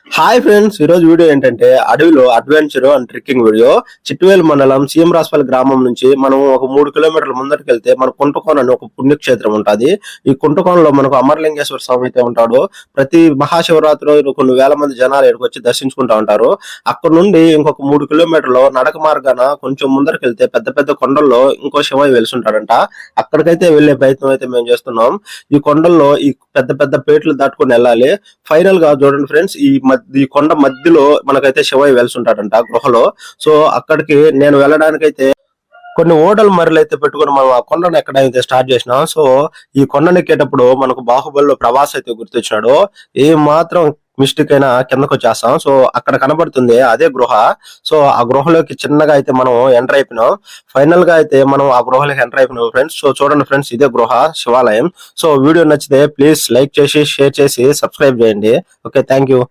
Hi friends, ఈ రోజు video ఏంటంటే అడవిలో adventure and trekking video. Chittuvelu మండలం సీఎంరాస్పల్లి గ్రామం నుంచి మనం ఒక 3 కిలోమీటర్ల ముందరికి వెళ్తే మన కుంటకోన అని ఒక పుణ్యక్షేత్రం ఉంటది. ఈ కుంటకోనలో మనకు అమరలింగేశ్వర స్వామి అయితే ఉంటాడు. ప్రతి మహాశివరాత్రి రోజు కొన్ని వేల మంది జనాలు ఇక్కడికి వచ్చి దర్శించుకుంటా ఉంటారు. అక్కడ నుండి ఇంకొక 3 కిలోమీటర్లు నడక మార్గాన కొంచెం ముందరికి వెళ్తే పెద్ద పెద్ద కొండల్లో ఇంకో శివయ్య వెలిసుంటాడంట. అక్కడికైతే వెళ్లే ప్రయత్నం అయితే మేము చేస్తున్నాం. ఈ కొండల్లో ఈ పెద్ద పెద్ద పేట్లు దాటుకొని వెళ్ళాలి. ఫైనల్ గా చూడండి ఫ్రెండ్స్, ఈ కొండ మధ్యలో మనకైతే శివయ్య వెలిసుంటాడంట గృహలో. సో అక్కడికి నేను వెళ్ళడానికైతే కొన్ని ఓడల మర్రలు అయితే పెట్టుకుని మనం ఆ కొండను ఎక్కడైతే స్టార్ట్ చేసినాం. సో ఈ కొండను ఎక్కేటప్పుడు మనకు బాహుబలిలో ప్రభాస్ అయితే గుర్తొచ్చినాడు. ఏ మాత్రం మిస్టేక్ అయినా కిందకు వచ్చేస్తాం. సో అక్కడ కనబడుతుంది అదే గృహ. సో ఆ గృహలోకి చిన్నగా అయితే మనం ఎంటర్ అయిపోయినాం. ఫైనల్ గా అయితే మనం ఆ గృహలోకి ఎంటర్ అయిపోయినాం ఫ్రెండ్స్. సో చూడండి ఫ్రెండ్స్, ఇదే గృహ శివాలయం. సో వీడియో నచ్చితే ప్లీజ్ లైక్ చేసి షేర్ చేసి సబ్స్క్రైబ్ చేయండి. Okay, thank you.